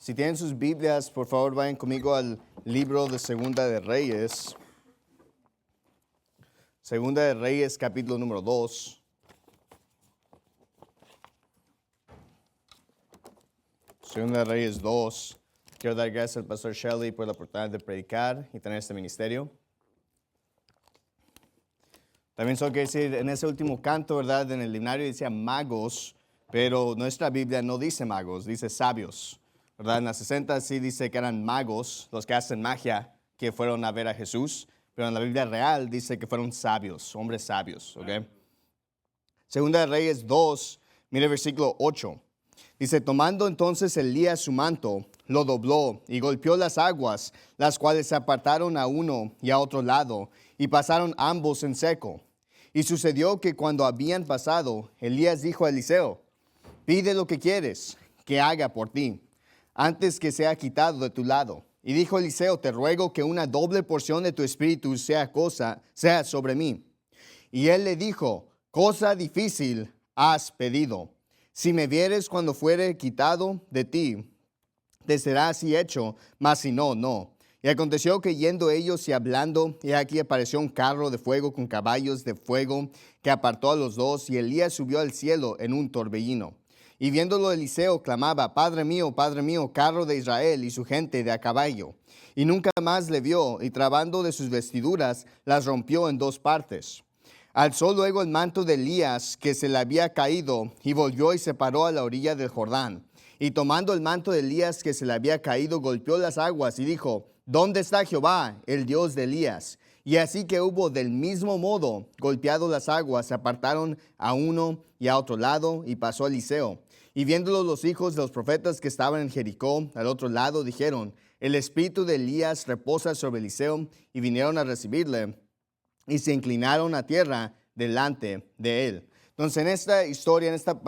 Si tienen sus Biblias, por favor vayan conmigo al libro de Segunda de Reyes. Segunda de Reyes, capítulo número 2. Segunda de Reyes 2. Quiero dar gracias al pastor Shelley por la oportunidad de predicar y tener este ministerio. También solo quiero decir, en ese último canto, ¿verdad? En el himnario decía magos, pero nuestra Biblia no dice magos, dice sabios. ¿Verdad? En la 60 sí dice que eran magos, los que hacen magia, que fueron a ver a Jesús, pero en la Biblia real dice que fueron sabios, hombres sabios, ¿ok? Segunda de Reyes 2, mire el versículo 8. Dice, tomando entonces Elías su manto, lo dobló y golpeó las aguas, las cuales se apartaron a uno y a otro lado, y pasaron ambos en seco. Y sucedió que cuando habían pasado, Elías dijo a Eliseo, pide lo que quieres que haga por ti, antes que sea quitado de tu lado. Y dijo Eliseo, te ruego que una doble porción de tu espíritu sea sobre mí. Y él le dijo, cosa difícil has pedido. Si me vieres cuando fuere quitado de ti, te será así hecho, mas si no, no. Y aconteció que yendo ellos y hablando, y aquí apareció un carro de fuego con caballos de fuego que apartó a los dos, y Elías subió al cielo en un torbellino. Y viéndolo Eliseo clamaba, Padre mío, carro de Israel y su gente de a caballo. Y nunca más le vio, y trabando de sus vestiduras, las rompió en dos partes. Alzó luego el manto de Elías que se le había caído, y volvió y se paró a la orilla del Jordán. Y tomando el manto de Elías que se le había caído, golpeó las aguas y dijo, ¿dónde está Jehová, el Dios de Elías? Y así que hubo del mismo modo golpeado las aguas, se apartaron a uno y a otro lado, y pasó Eliseo. Y viéndolo los hijos de los profetas que estaban en Jericó, al otro lado, dijeron, el espíritu de Elías reposa sobre Eliseo, y vinieron a recibirle, y se inclinaron a tierra delante de él. Entonces, en esta historia, en esta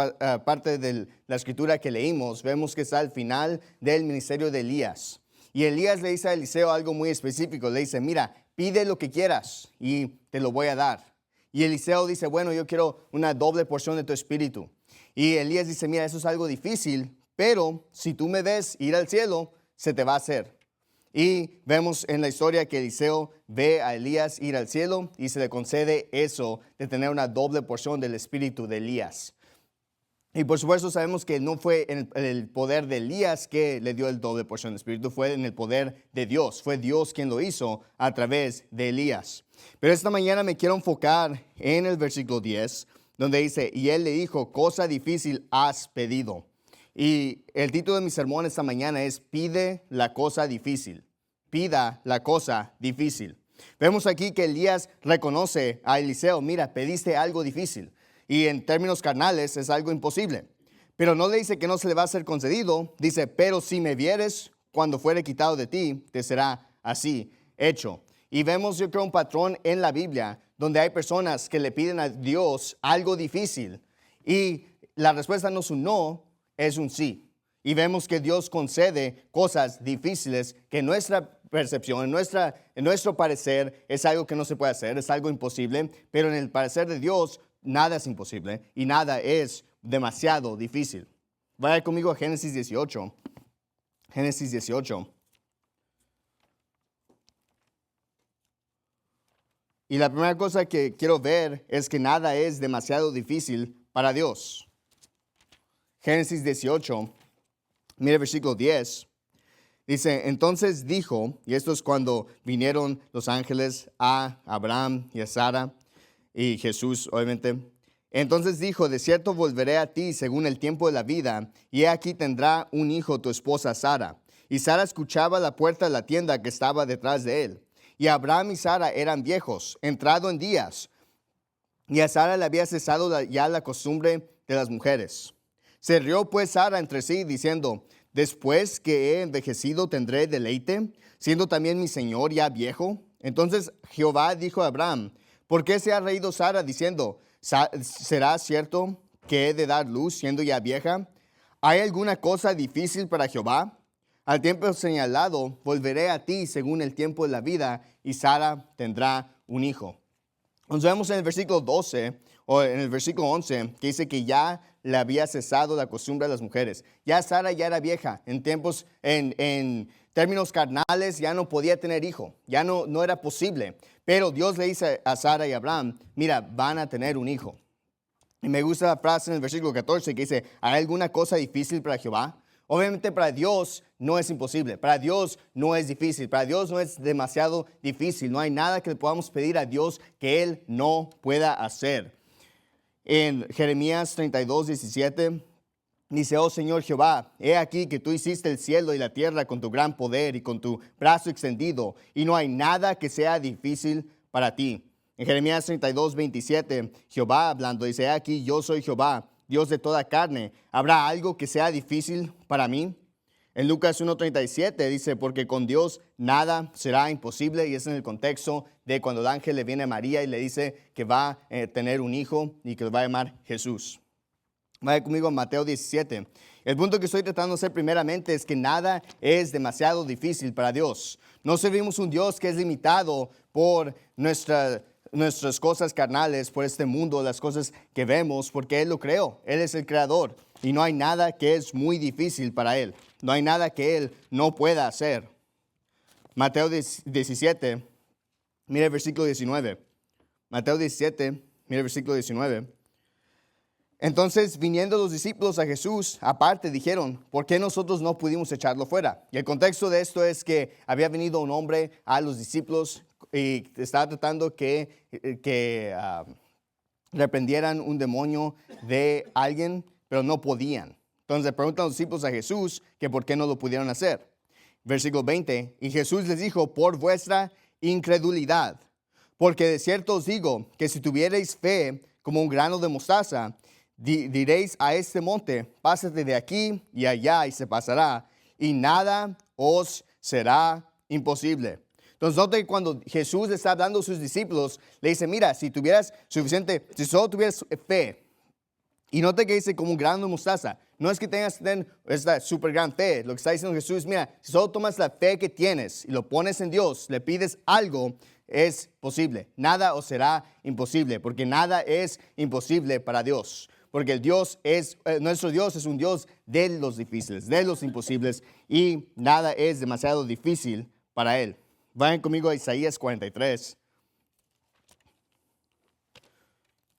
parte de la escritura que leímos, vemos que está al final del ministerio de Elías. Y Elías le dice a Eliseo algo muy específico. Le dice, mira, pide lo que quieras y te lo voy a dar. Y Eliseo dice, bueno, yo quiero una doble porción de tu espíritu. Y Elías dice, mira, eso es algo difícil, pero si tú me ves ir al cielo, se te va a hacer. Y vemos en la historia que Eliseo ve a Elías ir al cielo y se le concede eso de tener una doble porción del espíritu de Elías. Y por supuesto sabemos que no fue en el poder de Elías que le dio el doble porción del espíritu, fue en el poder de Dios. Fue Dios quien lo hizo a través de Elías. Pero esta mañana me quiero enfocar en el versículo 10, donde dice, y él le dijo, cosa difícil has pedido. Y el título de mi sermón esta mañana es, pide la cosa difícil. Pida la cosa difícil. Vemos aquí que Elías reconoce a Eliseo, mira, pediste algo difícil. Y en términos carnales es algo imposible. Pero no le dice que no se le va a ser concedido. Dice, pero si me vieres cuando fuere quitado de ti, te será así hecho. Y vemos, yo creo, un patrón en la Biblia donde hay personas que le piden a Dios algo difícil. Y la respuesta no es un no, es un sí. Y vemos que Dios concede cosas difíciles que en nuestra percepción, en nuestro parecer, es algo que no se puede hacer, es algo imposible. Pero en el parecer de Dios, nada es imposible y nada es demasiado difícil. Vaya conmigo a Génesis 18. Génesis 18. Y la primera cosa que quiero ver es que nada es demasiado difícil para Dios. Génesis 18, mire el versículo 10. Dice, entonces dijo, y esto es cuando vinieron los ángeles a Abraham y a Sara y Jesús, obviamente. Entonces dijo, de cierto volveré a ti según el tiempo de la vida, y he aquí tendrá un hijo tu esposa Sara. Y Sara escuchaba a la puerta de la tienda que estaba detrás de él. Y Abraham y Sara eran viejos, entrado en días, y a Sara le había cesado ya la costumbre de las mujeres. Se rió pues Sara entre sí, diciendo, después que he envejecido tendré deleite, siendo también mi señor ya viejo. Entonces Jehová dijo a Abraham, ¿por qué se ha reído Sara diciendo, ¿será cierto que he de dar luz siendo ya vieja? ¿Hay alguna cosa difícil para Jehová? Al tiempo señalado volveré a ti según el tiempo de la vida, y Sara tendrá un hijo. Nos vemos en el versículo 12 o en el versículo 11 que dice que ya le había cesado la costumbre de las mujeres. Ya Sara ya era vieja, en términos carnales ya no podía tener hijo, ya no era posible. Pero Dios le dice a Sara y a Abraham, mira, van a tener un hijo. Y me gusta la frase en el versículo 14 que dice, ¿hay alguna cosa difícil para Jehová? Obviamente para Dios no es imposible, para Dios no es difícil, para Dios no es demasiado difícil. No hay nada que le podamos pedir a Dios que Él no pueda hacer. En Jeremías 32, 17, dice, oh Señor Jehová, he aquí que tú hiciste el cielo y la tierra con tu gran poder y con tu brazo extendido, y no hay nada que sea difícil para ti. En Jeremías 32, 27, Jehová hablando, dice, he aquí yo soy Jehová, Dios de toda carne. ¿Habrá algo que sea difícil para mí? En Lucas 1:37 dice, porque con Dios nada será imposible, y es en el contexto de cuando el ángel le viene a María y le dice que va a tener un hijo y que lo va a llamar Jesús. Vaya conmigo a Mateo 17. El punto que estoy tratando de hacer primeramente es que nada es demasiado difícil para Dios. No servimos un Dios que es limitado por nuestras cosas carnales, por este mundo, las cosas que vemos, porque Él lo creó. Él es el creador y no hay nada que es muy difícil para Él. No hay nada que Él no pueda hacer. Mateo 17, mire el versículo 19. Mateo 17, mire el versículo 19. Entonces, viniendo los discípulos a Jesús, aparte dijeron, ¿por qué nosotros no pudimos echarlo fuera? Y el contexto de esto es que había venido un hombre a los discípulos y estaba tratando que reprendieran un demonio de alguien, pero no podían. Entonces le preguntan los discípulos a Jesús que por qué no lo pudieron hacer. Versículo 20, y Jesús les dijo, por vuestra incredulidad, porque de cierto os digo que si tuvierais fe como un grano de mostaza, diréis a este monte, pásate de aquí y allá y se pasará, y nada os será imposible. Entonces note que cuando Jesús le está hablando a sus discípulos, le dice, mira, si solo tuvieras fe, y note que dice como un grano de mostaza, no es que tengas que tener esta super gran fe, lo que está diciendo Jesús, mira, si solo tomas la fe que tienes y lo pones en Dios, le pides algo, es posible. Nada os será imposible, porque nada es imposible para Dios. Porque nuestro Dios es un Dios de los difíciles, de los imposibles, y nada es demasiado difícil para Él. Vayan conmigo a Isaías 43.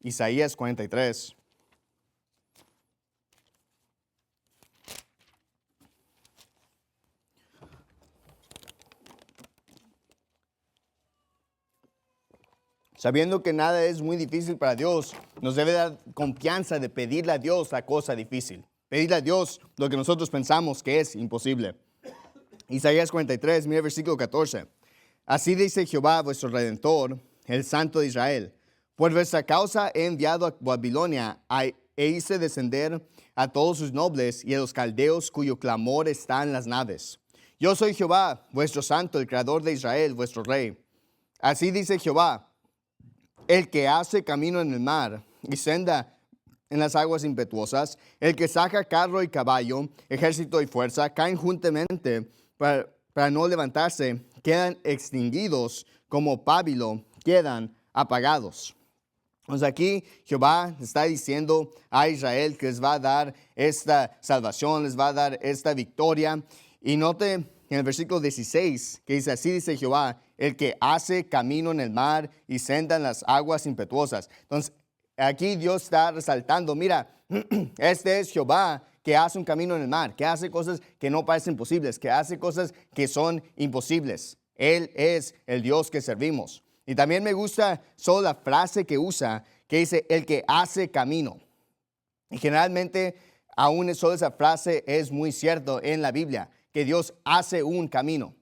Isaías 43. Sabiendo que nada es muy difícil para Dios, nos debe dar confianza de pedirle a Dios la cosa difícil. Pedirle a Dios lo que nosotros pensamos que es imposible. Isaías 43, mire el versículo 14. Así dice Jehová, vuestro Redentor, el Santo de Israel. Por vuestra causa he enviado a Babilonia e hice descender a todos sus nobles y a los caldeos cuyo clamor está en las naves. Yo soy Jehová, vuestro Santo, el Creador de Israel, vuestro Rey. Así dice Jehová, el que hace camino en el mar y senda en las aguas impetuosas, el que saca carro y caballo, ejército y fuerza, caen juntamente para no levantarse, quedan extinguidos como pábilo, quedan apagados. Entonces aquí Jehová está diciendo a Israel que les va a dar esta salvación, les va a dar esta victoria. Y note en el versículo 16 que dice, así dice Jehová, el que hace camino en el mar y senda en las aguas impetuosas. Entonces aquí Dios está resaltando, mira, este es Jehová que hace un camino en el mar, que hace cosas que no parecen posibles, que hace cosas que son imposibles. Él es el Dios que servimos. Y también me gusta solo la frase que usa, que dice, el que hace camino. Y generalmente, aún solo esa frase es muy cierto en la Biblia, que Dios hace un camino.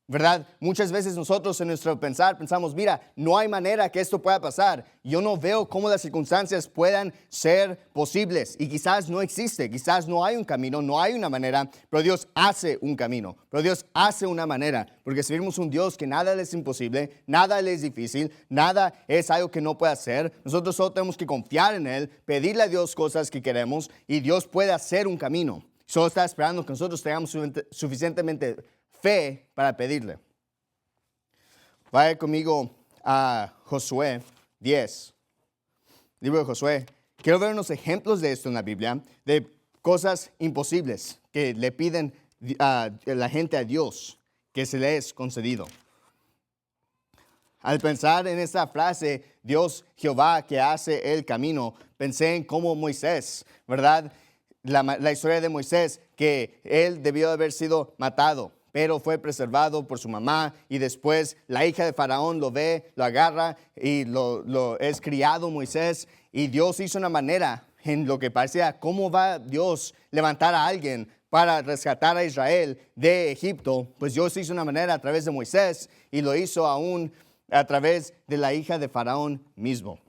¿Verdad? Muchas veces nosotros en nuestro pensar pensamos, mira, no hay manera que esto pueda pasar. Yo no veo cómo las circunstancias puedan ser posibles. Y quizás no existe, quizás no hay un camino, no hay una manera, pero Dios hace un camino. Pero Dios hace una manera, porque servimos un Dios que nada le es imposible, nada le es difícil, nada es algo que no puede hacer. Nosotros solo tenemos que confiar en Él, pedirle a Dios cosas que queremos y Dios puede hacer un camino. Solo está esperando que nosotros tengamos suficientemente fe para pedirle. Vaya conmigo a Josué 10. Libro de Josué, Quiero ver unos ejemplos de esto en la Biblia, de cosas imposibles que le piden a la gente a Dios, que se le es concedido. Al pensar en esta frase, Dios, Jehová, que hace el camino, pensé en cómo Moisés, ¿verdad? La historia de Moisés, que él debió haber sido matado, pero fue preservado por su mamá, y después la hija de Faraón lo ve, lo agarra y lo es criado Moisés, y Dios hizo una manera en lo que parecía, ¿cómo va Dios levantar a alguien para rescatar a Israel de Egipto? Pues Dios hizo una manera a través de Moisés, y lo hizo aún a través de la hija de Faraón mismo.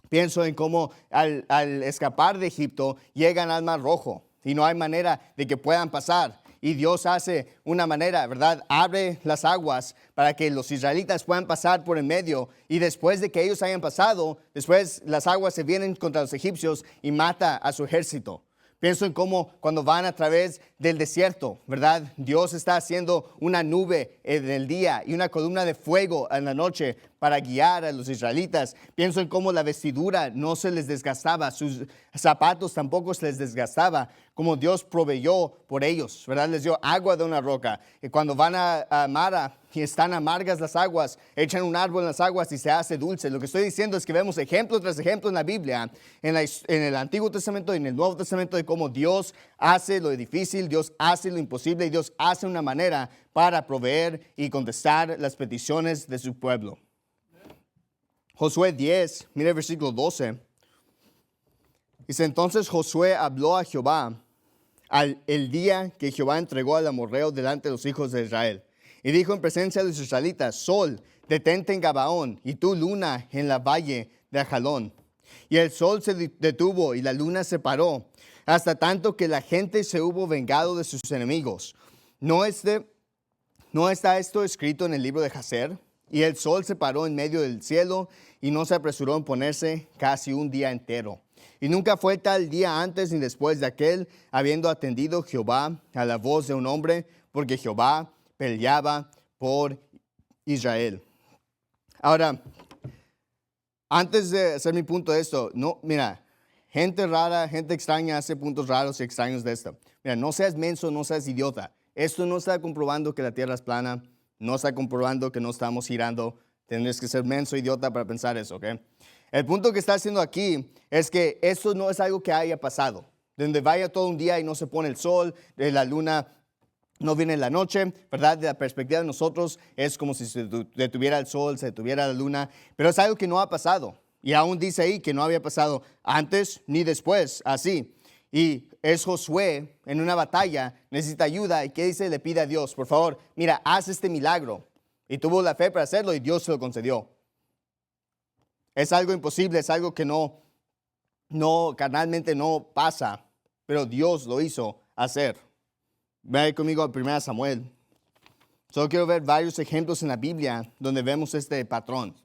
Pienso en cómo al escapar de Egipto llegan al Mar Rojo y no hay manera de que puedan pasar. Y Dios hace una manera, ¿verdad? Abre las aguas para que los israelitas puedan pasar por el medio. Y después de que ellos hayan pasado, después las aguas se vienen contra los egipcios y mata a su ejército. Pienso en cómo cuando van a través del desierto, ¿verdad? Dios está haciendo una nube en el día y una columna de fuego en la noche para guiar a los israelitas. Pienso en cómo la vestidura no se les desgastaba, sus zapatos tampoco se les desgastaba, como Dios proveyó por ellos, ¿verdad? Les dio agua de una roca. Y cuando van a Mara y están amargas las aguas, echan un árbol en las aguas y se hace dulce. Lo que estoy diciendo es que vemos ejemplo tras ejemplo en la Biblia, en el Antiguo Testamento y en el Nuevo Testamento, de cómo Dios hace lo difícil, Dios hace lo imposible y Dios hace una manera para proveer y contestar las peticiones de su pueblo. Josué 10, mire el versículo 12. Dice, entonces Josué habló a Jehová el día que Jehová entregó al amorreo delante de los hijos de Israel. Y dijo en presencia de los israelitas, sol, detente en Gabaón, y tú, luna, en la valle de Ajalón. Y el sol se detuvo y la luna se paró, hasta tanto que la gente se hubo vengado de sus enemigos. ¿No está esto escrito en el libro de Jaser? Y el sol se paró en medio del cielo y no se apresuró en ponerse casi un día entero. Y nunca fue tal día antes ni después de aquel, habiendo atendido Jehová a la voz de un hombre, porque Jehová peleaba por Israel. Ahora, antes de hacer mi punto de esto, mira, gente rara, gente extraña hace puntos raros y extraños de esto. Mira, no seas menso, no seas idiota. Esto no está comprobando que la tierra es plana, no está comprobando que no estamos girando. Tendrías que ser menso, idiota para pensar eso, ¿ok? El punto que está haciendo aquí es que esto no es algo que haya pasado. Donde vaya todo un día y no se pone el sol, la luna no viene en la noche, ¿verdad? De la perspectiva de nosotros es como si se detuviera el sol, se detuviera la luna, pero es algo que no ha pasado. Y aún dice ahí que no había pasado antes ni después, así. Y es Josué en una batalla, necesita ayuda. ¿Y qué dice? Le pide a Dios, por favor, mira, haz este milagro. Y tuvo la fe para hacerlo y Dios se lo concedió. Es algo imposible, es algo que no carnalmente no pasa, pero Dios lo hizo hacer. Ve conmigo a 1 Samuel. Solo quiero ver varios ejemplos en la Biblia donde vemos este patrón.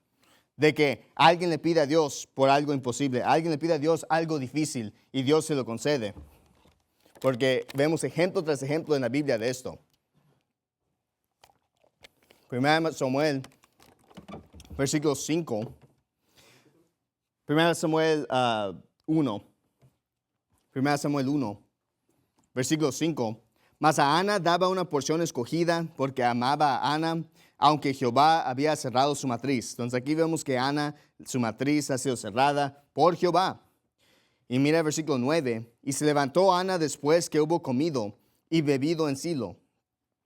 De que alguien le pide a Dios por algo imposible, alguien le pide a Dios algo difícil y Dios se lo concede. Porque vemos ejemplo tras ejemplo en la Biblia de esto. 1 Samuel, versículo 5. 1 Samuel 1. 1 Samuel 1, versículo 5. Mas a Ana daba una porción escogida porque amaba a Ana, aunque Jehová había cerrado su matriz. Entonces aquí vemos que Ana, su matriz ha sido cerrada por Jehová. Y mira el versículo 9. Y se levantó Ana después que hubo comido y bebido en Silo.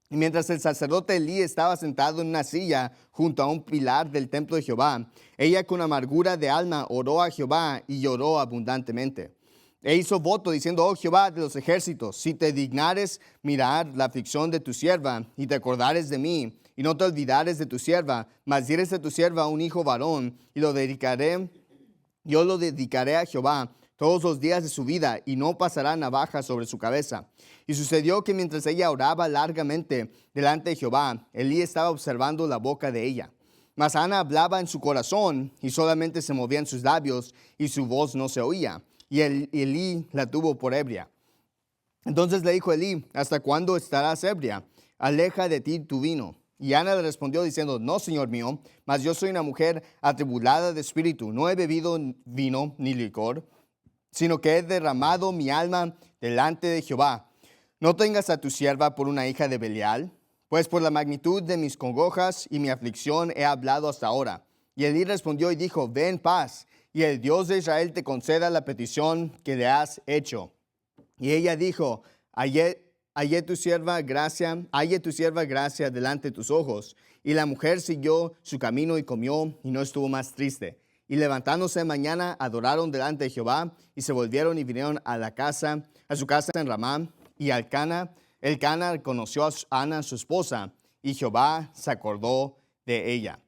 Y mientras el sacerdote Elí estaba sentado en una silla junto a un pilar del templo de Jehová, ella con amargura de alma oró a Jehová y lloró abundantemente. E hizo voto diciendo, oh Jehová de los ejércitos, si te dignares mirar la aflicción de tu sierva y te acordares de mí, y no te olvidares de tu sierva, mas dieres a tu sierva un hijo varón, y yo lo dedicaré a Jehová todos los días de su vida, y no pasará navaja sobre su cabeza. Y sucedió que mientras ella oraba largamente delante de Jehová, Elí estaba observando la boca de ella. Mas Ana hablaba en su corazón, y solamente se movían sus labios, y su voz no se oía. Y Elí la tuvo por ebria. Entonces le dijo Elí, ¿hasta cuándo estarás ebria? Aleja de ti tu vino. Y Ana le respondió diciendo, no, señor mío, mas yo soy una mujer atribulada de espíritu. No he bebido vino ni licor, sino que he derramado mi alma delante de Jehová. No tengas a tu sierva por una hija de Belial, pues por la magnitud de mis congojas y mi aflicción he hablado hasta ahora. Y Elí respondió y dijo, ve en paz, y el Dios de Israel te conceda la petición que le has hecho. Y ella dijo, hallé tu sierva gracia delante de tus ojos. Y la mujer siguió su camino y comió, y no estuvo más triste. Y levantándose mañana, adoraron delante de Jehová, y se volvieron y vinieron a su casa en Ramá. Y Elcana conoció a Ana, su esposa, y Jehová se acordó de ella.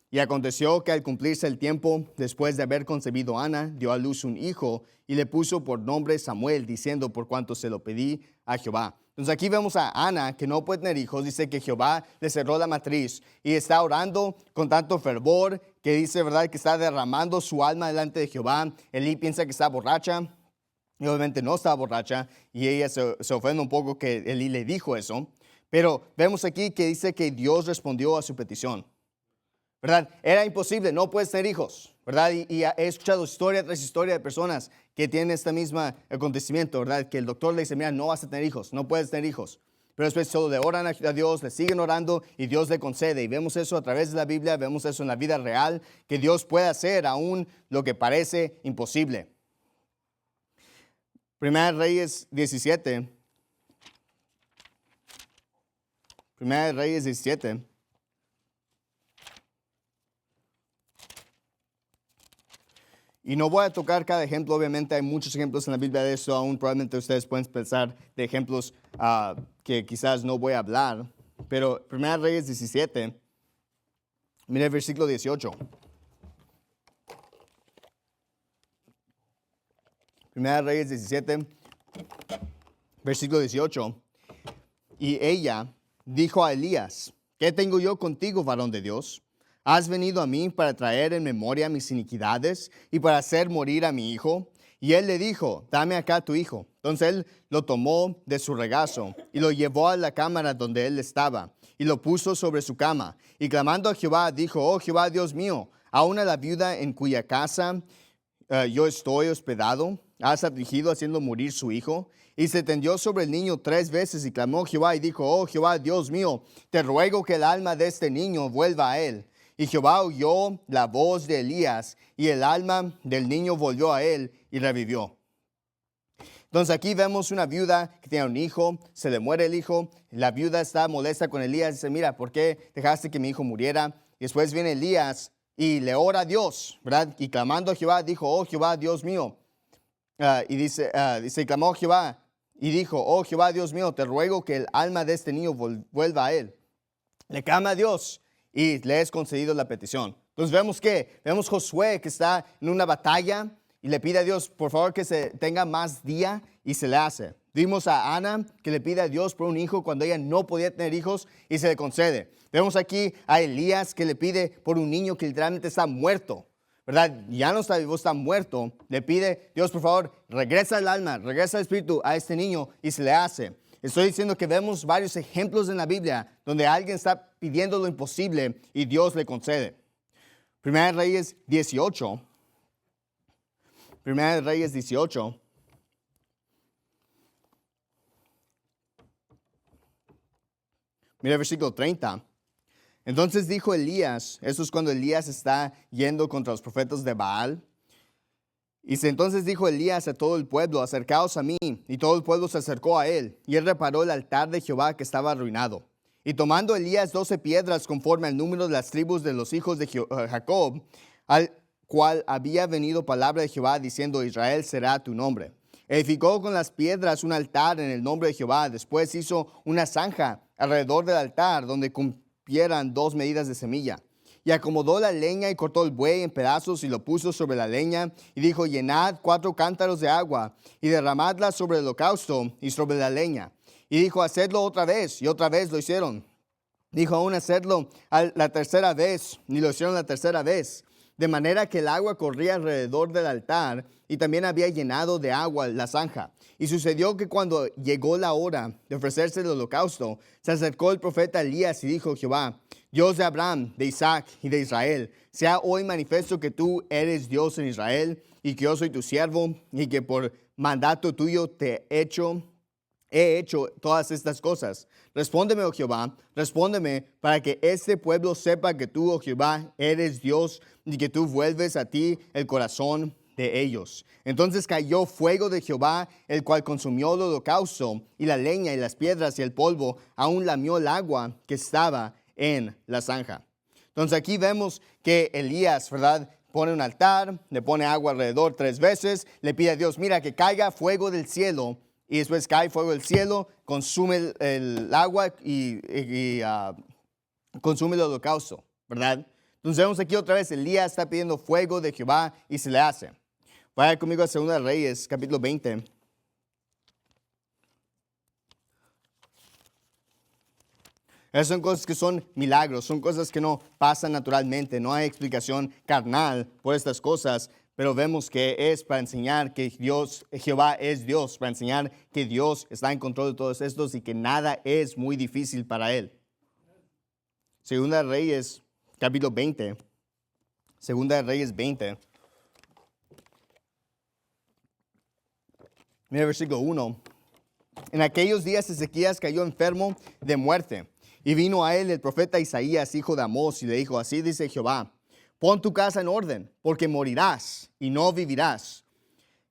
Y aconteció que al cumplirse el tiempo, después de haber concebido Ana, dio a luz un hijo, y le puso por nombre Samuel, diciendo, por cuanto se lo pedí a Jehová. Entonces aquí vemos a Ana, que no puede tener hijos, dice que Jehová le cerró la matriz, y está orando con tanto fervor, que dice, ¿verdad?, que está derramando su alma delante de Jehová. Elí piensa que está borracha, y obviamente no estaba borracha, y ella se ofende un poco que Elí le dijo eso. Pero vemos aquí que dice que Dios respondió a su petición, ¿verdad? Era imposible, no puedes tener hijos, ¿verdad? Y he escuchado historia tras historia de personas que tienen este mismo acontecimiento, ¿verdad? Que el doctor le dice, mira, no vas a tener hijos, no puedes tener hijos. Pero después solo le oran a Dios, le siguen orando y Dios le concede. Y vemos eso a través de la Biblia, vemos eso en la vida real, que Dios puede hacer aún lo que parece imposible. Primera de Reyes 17. Primera de Reyes 17. Y no voy a tocar cada ejemplo, obviamente hay muchos ejemplos en la Biblia de eso, aún probablemente ustedes pueden pensar de ejemplos que quizás no voy a hablar. Pero 1 Reyes 17, mire el versículo 18. 1 Reyes 17, versículo 18. Y ella dijo a Elías, ¿qué tengo yo contigo, varón de Dios? ¿Has venido a mí para traer en memoria mis iniquidades y para hacer morir a mi hijo? Y él le dijo, dame acá tu hijo. Entonces él lo tomó de su regazo y lo llevó a la cámara donde él estaba y lo puso sobre su cama. Y clamando a Jehová, dijo, oh Jehová, Dios mío, aún a la viuda en cuya casa yo estoy hospedado, has afligido haciendo morir su hijo. Y se tendió sobre el niño 3 veces y clamó Jehová y dijo, oh Jehová, Dios mío, te ruego que el alma de este niño vuelva a él. Y Jehová oyó la voz de Elías, y el alma del niño volvió a él y revivió. Entonces aquí vemos una viuda que tiene un hijo, se le muere el hijo, la viuda está molesta con Elías, dice, mira, ¿por qué dejaste que mi hijo muriera? Y después viene Elías y le ora a Dios, ¿verdad? Y clamando a Jehová, dijo, oh Jehová, Dios mío. Y clamó a Jehová y dijo, oh Jehová, Dios mío, te ruego que el alma de este niño vuelva a él. Le clama a Dios y le es concedido la petición. Entonces vemos Josué que está en una batalla y le pide a Dios, por favor, que se tenga más día, y se le hace. Vimos a Ana que le pide a Dios por un hijo cuando ella no podía tener hijos y se le concede. Vemos aquí a Elías que le pide por un niño que literalmente está muerto, ¿verdad? Ya no está vivo, está muerto. Le pide, Dios, por favor, regresa el alma, regresa el espíritu a este niño, y se le hace. Estoy diciendo que vemos varios ejemplos en la Biblia donde alguien está pidiendo lo imposible y Dios le concede. Primera de Reyes 18. Primera de Reyes 18. Mira el versículo 30. Entonces dijo Elías, eso es cuando Elías está yendo contra los profetas de Baal. Y entonces dijo Elías a todo el pueblo, acercaos a mí. Y todo el pueblo se acercó a él. Y él reparó el altar de Jehová que estaba arruinado. Y tomando Elías 12 piedras conforme al número de las tribus de los hijos de Jacob, al cual había venido palabra de Jehová diciendo, Israel será tu nombre. Edificó con las piedras un altar en el nombre de Jehová. Después hizo una zanja alrededor del altar donde cupieran 2 medidas de semilla. Y acomodó la leña y cortó el buey en pedazos y lo puso sobre la leña. Y dijo, llenad 4 cántaros de agua y derramadla sobre el holocausto y sobre la leña. Y dijo, hacedlo otra vez. Y otra vez lo hicieron. Dijo aún, hacedlo la tercera vez. Y lo hicieron la tercera vez. de manera que el agua corría alrededor del altar y también había llenado de agua la zanja. Y sucedió que cuando llegó la hora de ofrecerse el holocausto, se acercó el profeta Elías y dijo: Jehová, Dios de Abraham, de Isaac y de Israel, sea hoy manifiesto que tú eres Dios en Israel y que yo soy tu siervo y que por mandato tuyo he hecho todas estas cosas. Respóndeme, oh Jehová, respóndeme para que este pueblo sepa que tú, oh Jehová, eres Dios y que tú vuelves a ti el corazón de ellos. Entonces cayó fuego de Jehová, el cual consumió el holocausto, y la leña y las piedras y el polvo aún lamió el agua que estaba en la zanja. Entonces aquí vemos que Elías, ¿verdad?, pone un altar, le pone agua alrededor 3 veces, le pide a Dios: mira, que caiga fuego del cielo, y después cae fuego del cielo, consume el agua y consume el holocausto, ¿verdad? Entonces vemos aquí otra vez, Elías está pidiendo fuego de Jehová y se le hace. Vaya conmigo a 2 Reyes, capítulo 20. Esas son cosas que son milagros, son cosas que no pasan naturalmente, no hay explicación carnal por estas cosas, pero vemos que es para enseñar que Jehová es Dios, para enseñar que Dios está en control de todos estos y que nada es muy difícil para Él. 2 Reyes, capítulo 20. 2 Reyes 20. Mira el versículo 1. En aquellos días Ezequías cayó enfermo de muerte. Y vino a él el profeta Isaías, hijo de Amós, y le dijo: así dice Jehová, pon tu casa en orden, porque morirás y no vivirás.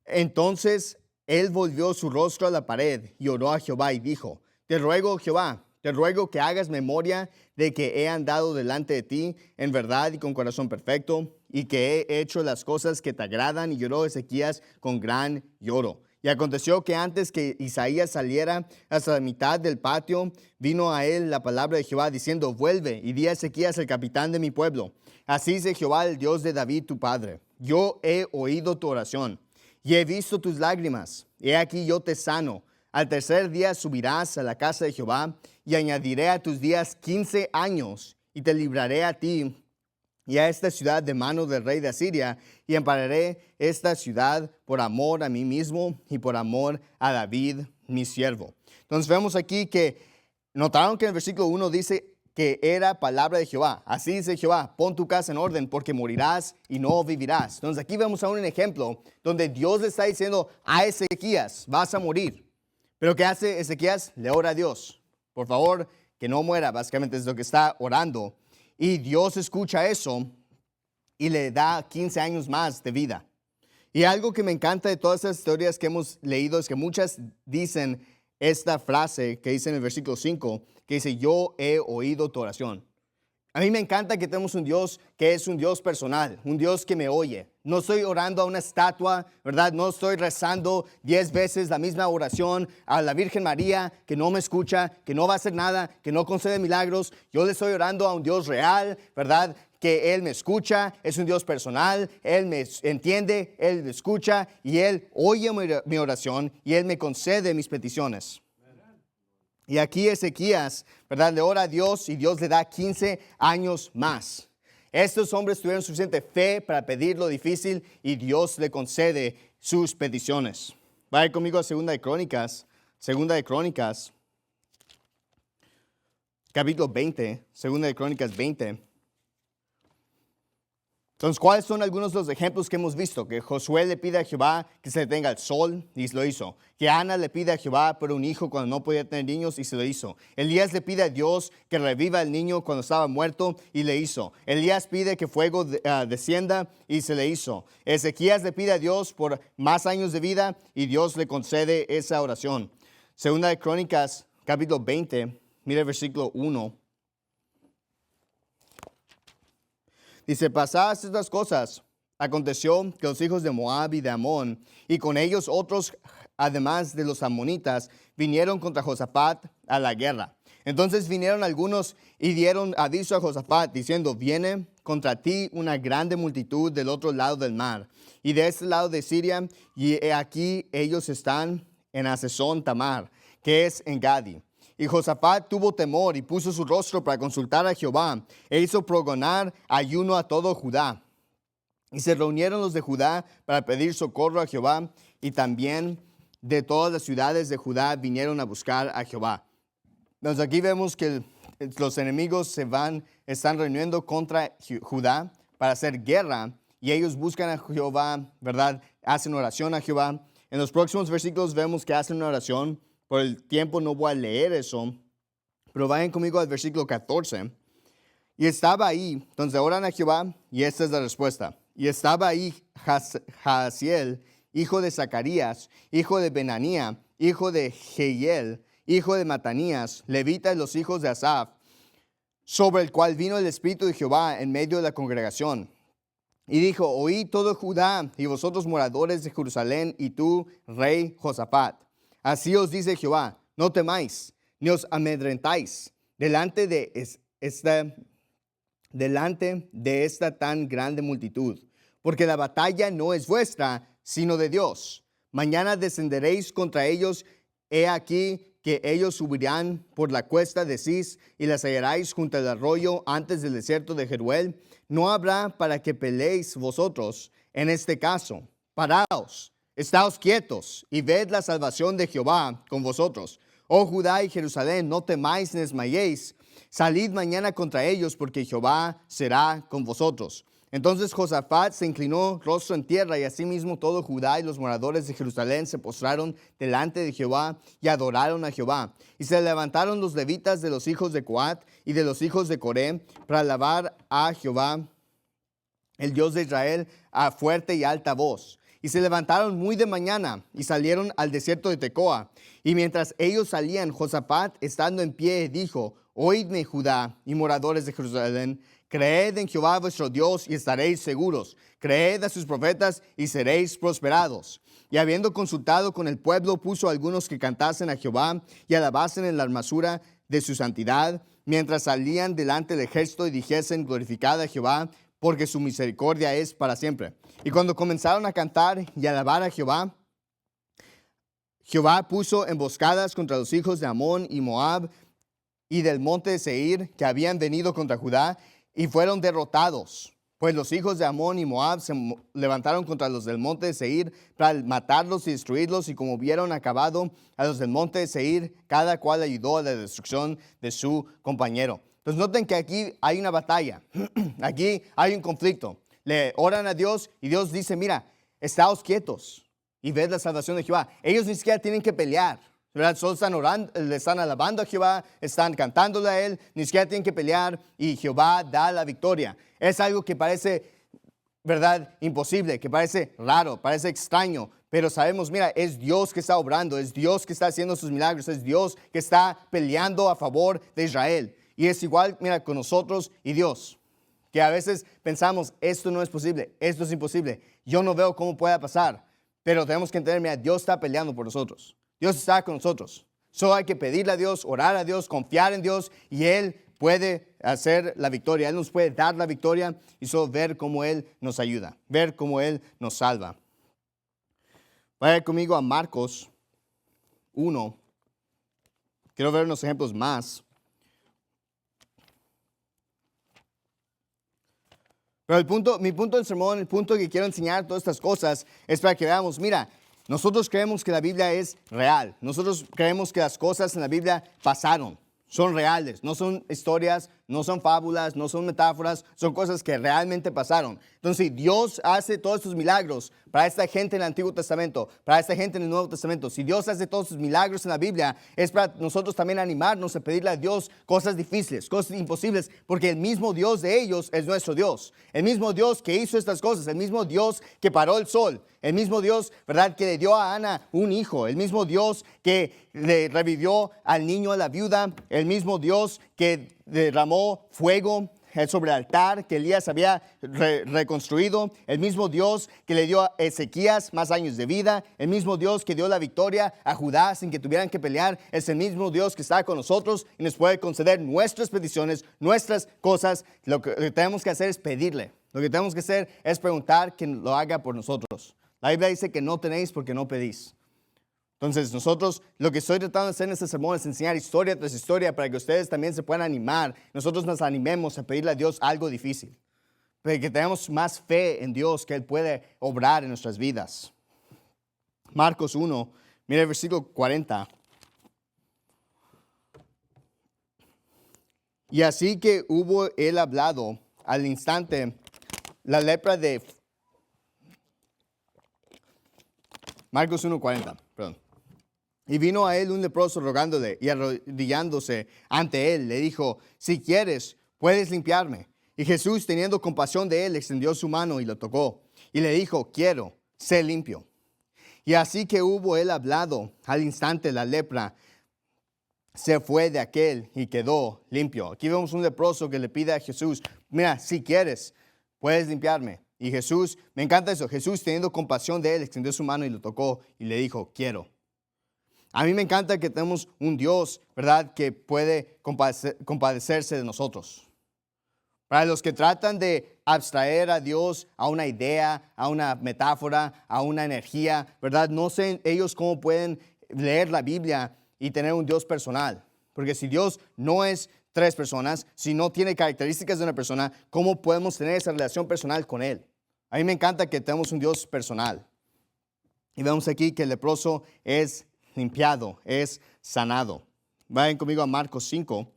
Entonces él volvió su rostro a la pared y oró a Jehová y dijo: te ruego, Jehová, te ruego que hagas memoria de que he andado delante de ti en verdad y con corazón perfecto, y que he hecho las cosas que te agradan. Y lloró Ezequías con gran lloro. Y aconteció que antes que Isaías saliera hasta la mitad del patio, vino a él la palabra de Jehová diciendo: vuelve y di a Ezequías, el capitán de mi pueblo: así dice Jehová, el Dios de David tu padre, yo he oído tu oración y he visto tus lágrimas. He aquí yo te sano. Al tercer día subirás a la casa de Jehová y añadiré a tus días 15 años y te libraré a ti y a esta ciudad de mano del rey de Asiria, y ampararé esta ciudad por amor a mí mismo y por amor a David, mi siervo. Entonces vemos aquí que, notaron que en el versículo 1 dice que era palabra de Jehová. Así dice Jehová: pon tu casa en orden, porque morirás y no vivirás. Entonces aquí vemos aún un ejemplo donde Dios le está diciendo a Ezequías: vas a morir. Pero ¿qué hace Ezequías? Le ora a Dios: por favor, que no muera. Básicamente es lo que está orando. Y Dios escucha eso y le da 15 años más de vida. Y algo que me encanta de todas esas historias que hemos leído es que muchas dicen esta frase que dice en el versículo 5, que dice: yo he oído tu oración. A mí me encanta que tenemos un Dios que es un Dios personal, un Dios que me oye. No estoy orando a una estatua, ¿verdad? No estoy rezando 10 veces la misma oración a la Virgen María, que no me escucha, que no va a hacer nada, que no concede milagros. Yo le estoy orando a un Dios real, ¿verdad?, que Él me escucha, es un Dios personal, Él me entiende, Él me escucha y Él oye mi oración y Él me concede mis peticiones. Y aquí Ezequías, ¿verdad?, le ora a Dios y Dios le da 15 años más. Estos hombres tuvieron suficiente fe para pedir lo difícil y Dios le concede sus peticiones. Vaya conmigo a 2 de Crónicas, capítulo 20, 2 de Crónicas 20. Entonces, ¿cuáles son algunos de los ejemplos que hemos visto? Que Josué le pide a Jehová que se detenga el sol y lo hizo. Que Ana le pide a Jehová por un hijo cuando no podía tener niños y se lo hizo. Elías le pide a Dios que reviva al niño cuando estaba muerto y le hizo. Elías pide que fuego descienda y se le hizo. Ezequías le pide a Dios por más años de vida y Dios le concede esa oración. Segunda de Crónicas, capítulo 20, mira el versículo 1. Dice: pasadas estas cosas, aconteció que los hijos de Moab y de Amón, y con ellos otros, además de los amonitas, vinieron contra Josafat a la guerra. Entonces vinieron algunos y dieron aviso a Josafat, diciendo: viene contra ti una grande multitud del otro lado del mar, y de este lado de Siria, y aquí ellos están en Hazezón Tamar, que es en Gadi. Y Josafat tuvo temor y puso su rostro para consultar a Jehová, e hizo pregonar ayuno a todo Judá. Y se reunieron los de Judá para pedir socorro a Jehová, y también de todas las ciudades de Judá vinieron a buscar a Jehová. Entonces aquí vemos que los enemigos están reuniendo contra Judá para hacer guerra, y ellos buscan a Jehová, ¿verdad? Hacen oración a Jehová. En los próximos versículos vemos que hacen una oración. Por el tiempo no voy a leer eso, pero vayan conmigo al versículo 14. Y estaba ahí, entonces oran a Jehová, y esta es la respuesta. Y estaba ahí Jaasiel, hijo de Zacarías, hijo de Benanía, hijo de Jehiel, hijo de Matanías, levitas los hijos de Asaf, sobre el cual vino el Espíritu de Jehová en medio de la congregación. Y dijo, oíd todo Judá y vosotros moradores de Jerusalén, y tú, rey Josafat. Así os dice Jehová, no temáis, ni os amedrentáis delante de esta tan grande multitud, porque la batalla no es vuestra, sino de Dios. Mañana descenderéis contra ellos, he aquí que ellos subirán por la cuesta de Cis, y las hallaréis junto al arroyo antes del desierto de Jeruel. No habrá para que peleéis vosotros en este caso. Paraos, estáos quietos, y ved la salvación de Jehová con vosotros. Oh Judá y Jerusalén, no temáis ni desmayéis. Salid mañana contra ellos, porque Jehová será con vosotros. Entonces Josafat se inclinó rostro en tierra, y asimismo todo Judá y los moradores de Jerusalén se postraron delante de Jehová y adoraron a Jehová. Y se levantaron los levitas de los hijos de Coat y de los hijos de Coré para alabar a Jehová, el Dios de Israel, a fuerte y alta voz. Y se levantaron muy de mañana y salieron al desierto de Tecoa. Y mientras ellos salían, Josafat, estando en pie, dijo, oídme Judá y moradores de Jerusalén, creed en Jehová vuestro Dios y estaréis seguros. Creed a sus profetas y seréis prosperados. Y habiendo consultado con el pueblo, puso a algunos que cantasen a Jehová y alabasen en la hermosura de su santidad, mientras salían delante del ejército y dijesen, glorificad a Jehová, porque su misericordia es para siempre. Y cuando comenzaron a cantar y alabar a Jehová, Jehová puso emboscadas contra los hijos de Amón y Moab y del monte de Seir, que habían venido contra Judá, y fueron derrotados. Pues los hijos de Amón y Moab se levantaron contra los del monte de Seir para matarlos y destruirlos, y como vieron acabado a los del monte de Seir, cada cual ayudó a la destrucción de su compañero. Entonces noten que aquí hay una batalla, aquí hay un conflicto. Le oran a Dios y Dios dice, mira, estáos quietos y ved la salvación de Jehová. Ellos ni siquiera tienen que pelear, ¿verdad? Solo están orando, le están alabando a Jehová, están cantándole a Él, ni siquiera tienen que pelear y Jehová da la victoria. Es algo que parece, ¿verdad?, imposible, que parece raro, parece extraño, pero sabemos, mira, es Dios que está obrando, es Dios que está haciendo sus milagros, es Dios que está peleando a favor de Israel. Y es igual, mira, con nosotros y Dios, que a veces pensamos, esto no es posible, esto es imposible, yo no veo cómo pueda pasar, pero tenemos que entender, mira, Dios está peleando por nosotros, Dios está con nosotros. Solo hay que pedirle a Dios, orar a Dios, confiar en Dios, y Él puede hacer la victoria, Él nos puede dar la victoria, y solo ver cómo Él nos ayuda, ver cómo Él nos salva. Vaya conmigo a Marcos 1, quiero ver unos ejemplos más. Pero mi punto del sermón, el punto que quiero enseñar todas estas cosas es para que veamos, mira, nosotros creemos que la Biblia es real. Nosotros creemos que las cosas en la Biblia pasaron, son reales, no son historias, no son fábulas, no son metáforas, son cosas que realmente pasaron. Entonces, si Dios hace todos estos milagros para esta gente en el Antiguo Testamento, para esta gente en el Nuevo Testamento, si Dios hace todos estos milagros en la Biblia, es para nosotros también animarnos a pedirle a Dios cosas difíciles, cosas imposibles, porque el mismo Dios de ellos es nuestro Dios. El mismo Dios que hizo estas cosas, el mismo Dios que paró el sol, el mismo Dios, ¿verdad?, que le dio a Ana un hijo, el mismo Dios que le revivió al niño, a la viuda, el mismo Dios que derramó fuego sobre el altar que Elías había reconstruido, el mismo Dios que le dio a Ezequías más años de vida, el mismo Dios que dio la victoria a Judá sin que tuvieran que pelear, es el mismo Dios que está con nosotros y nos puede conceder nuestras peticiones, nuestras cosas. Lo que tenemos que hacer es pedirle, lo que tenemos que hacer es preguntar que lo haga por nosotros. La Biblia dice que no tenéis porque no pedís. Entonces nosotros, lo que estoy tratando de hacer en este sermón es enseñar historia tras historia para que ustedes también se puedan animar. Nosotros nos animemos a pedirle a Dios algo difícil. pero que tenemos más fe en Dios, que Él puede obrar en nuestras vidas. Marcos 1, mira el versículo 40. Y así que hubo él hablado, al instante, la lepra de... Marcos 1:40, perdón. Y vino a él un leproso rogándole y arrodillándose ante él, le dijo, si quieres, puedes limpiarme. Y Jesús, teniendo compasión de él, extendió su mano y lo tocó. Y le dijo, quiero, sé limpio. Y así que hubo él hablado, al instante la lepra se fue de aquel y quedó limpio. Aquí vemos un leproso que le pide a Jesús, mira, si quieres, puedes limpiarme. Y Jesús, me encanta eso, Jesús teniendo compasión de él, extendió su mano y lo tocó y le dijo, quiero. A mí me encanta que tenemos un Dios, ¿verdad?, que puede compadecerse de nosotros. Para los que tratan de abstraer a Dios a una idea, a una metáfora, a una energía, ¿verdad? No sé ellos cómo pueden leer la Biblia y tener un Dios personal. Porque si Dios no es tres personas, si no tiene características de una persona, ¿cómo podemos tener esa relación personal con Él? A mí me encanta que tenemos un Dios personal. Y vemos aquí que el leproso es limpiado, es sanado. Vayan conmigo a Marcos 5.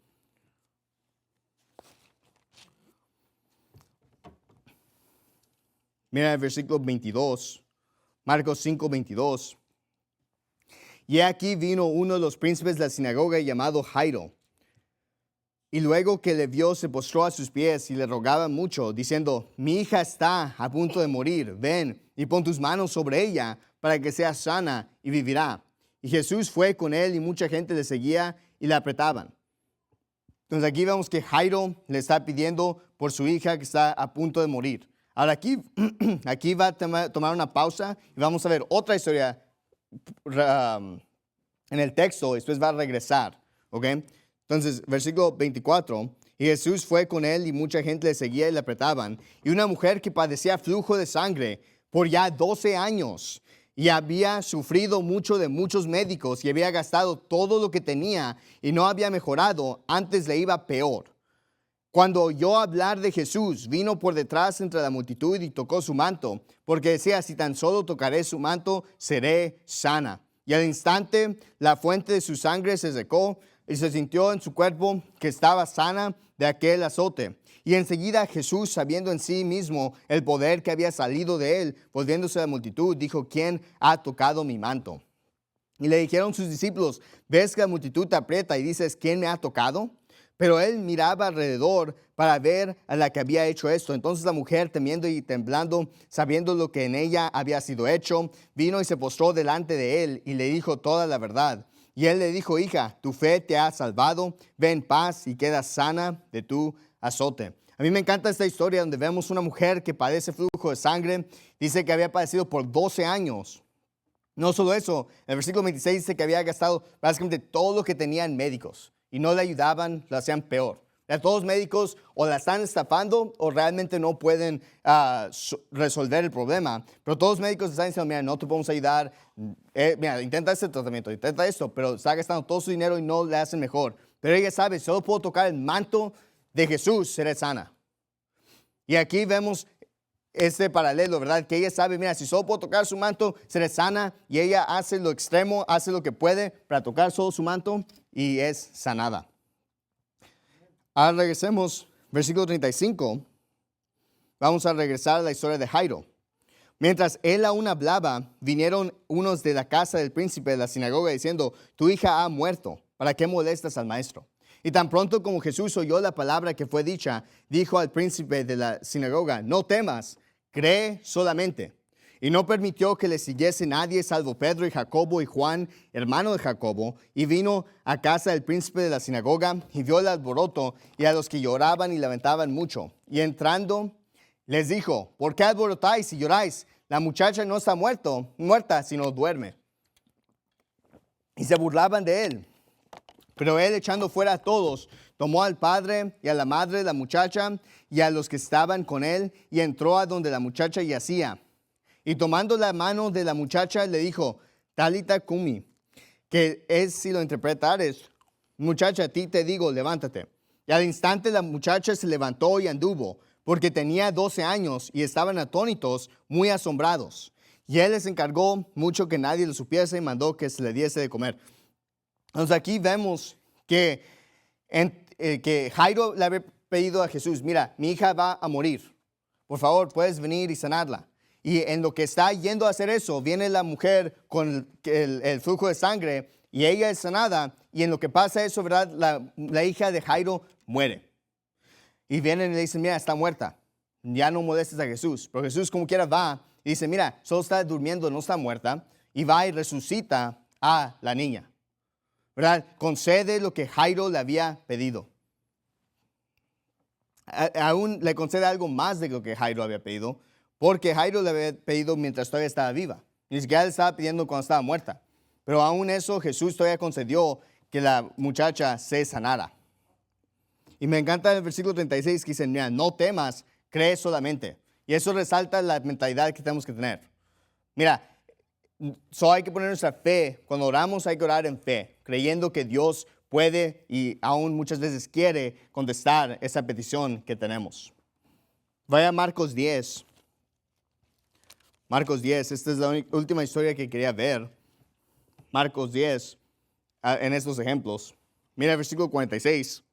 Mira el versículo 22. Marcos 5, 22. Y aquí vino uno de los príncipes de la sinagoga llamado Jairo. Y luego que le vio, se postró a sus pies y le rogaba mucho, diciendo, mi hija está a punto de morir, ven y pon tus manos sobre ella para que sea sana y vivirá. Y Jesús fue con él y mucha gente le seguía y le apretaban. Entonces aquí vemos que Jairo le está pidiendo por su hija que está a punto de morir. Ahora aquí va a tomar una pausa y vamos a ver otra historia en el texto, después va a regresar, ¿ok? Entonces, versículo 24, y Jesús fue con él y mucha gente le seguía y le apretaban. Y una mujer que padecía flujo de sangre por ya 12 años y había sufrido mucho de muchos médicos y había gastado todo lo que tenía y no había mejorado, antes le iba peor. Cuando oyó hablar de Jesús, vino por detrás entre la multitud y tocó su manto, porque decía, si tan solo tocaré su manto, seré sana. Y al instante la fuente de su sangre se secó y se sintió en su cuerpo que estaba sana de aquel azote. Y enseguida Jesús, sabiendo en sí mismo el poder que había salido de él, volviéndose a la multitud, dijo, ¿quién ha tocado mi manto? Y le dijeron sus discípulos, ¿ves que la multitud te aprieta y dices, ¿quién me ha tocado? Pero él miraba alrededor para ver a la que había hecho esto. Entonces la mujer, temiendo y temblando, sabiendo lo que en ella había sido hecho, vino y se postró delante de él y le dijo toda la verdad. Y él le dijo, hija, tu fe te ha salvado, ve en paz y queda sana de tu azote. A mí me encanta esta historia donde vemos una mujer que padece flujo de sangre. Dice que había padecido por 12 años. No solo eso, el versículo 26 dice que había gastado básicamente todo lo que tenía en médicos. Y no le ayudaban, lo hacían peor. Todos los médicos o la están estafando o realmente no pueden resolver el problema. Pero todos los médicos están diciendo, mira, no te podemos ayudar. Mira, intenta este tratamiento, intenta esto, pero está gastando todo su dinero y no le hacen mejor. Pero ella sabe, solo puedo tocar el manto de Jesús, seré sana. Y aquí vemos este paralelo, ¿verdad? Que ella sabe, mira, si solo puedo tocar su manto, seré sana. Y ella hace lo extremo, hace lo que puede para tocar solo su manto y es sanada. Ahora regresemos, versículo 35. Vamos a regresar a la historia de Jairo. Mientras él aún hablaba, vinieron unos de la casa del príncipe de la sinagoga diciendo, tu hija ha muerto, ¿para qué molestas al maestro? Y tan pronto como Jesús oyó la palabra que fue dicha, dijo al príncipe de la sinagoga, no temas, cree solamente. Y no permitió que le siguiese nadie salvo Pedro y Jacobo y Juan, hermano de Jacobo, y vino a casa del príncipe de la sinagoga y vio el alboroto y a los que lloraban y lamentaban mucho. Y entrando les dijo, ¿por qué alborotáis y lloráis? La muchacha no está muerta, sino duerme. Y se burlaban de él. Pero él, echando fuera a todos, tomó al padre y a la madre de la muchacha y a los que estaban con él y entró a donde la muchacha yacía. Y tomando la mano de la muchacha le dijo, Talita cumi, que es, si lo interpretares, muchacha, a ti te digo, levántate. Y al instante la muchacha se levantó y anduvo, porque tenía 12 años y estaban atónitos, muy asombrados. Y él les encargó mucho que nadie lo supiese y mandó que se le diese de comer. Entonces aquí vemos que Jairo le había pedido a Jesús, mira, mi hija va a morir. Por favor, puedes venir y sanarla. Y en lo que está yendo a hacer eso, viene la mujer con el flujo de sangre y ella es sanada. Y en lo que pasa eso, ¿verdad? La hija de Jairo muere. Y vienen y le dicen, mira, está muerta. Ya no molestes a Jesús. Pero Jesús como quiera va y dice, mira, solo está durmiendo, no está muerta. Y va y resucita a la niña. ¿Verdad? Concede lo que Jairo le había pedido. Aún le concede algo más de lo que Jairo había pedido, porque Jairo le había pedido mientras todavía estaba viva. Ni siquiera le estaba pidiendo cuando estaba muerta. Pero aún eso, Jesús todavía concedió que la muchacha se sanara. Y me encanta el versículo 36 que dice, mira, no temas, cree solamente. Y eso resalta la mentalidad que tenemos que tener. Mira, solo hay que poner nuestra fe. Cuando oramos hay que orar en fe, creyendo que Dios puede y aún muchas veces quiere contestar esa petición que tenemos. Vaya a Marcos 10. Marcos 10, esta es la última historia que quería ver. Marcos 10, en estos ejemplos. Mira el versículo 46.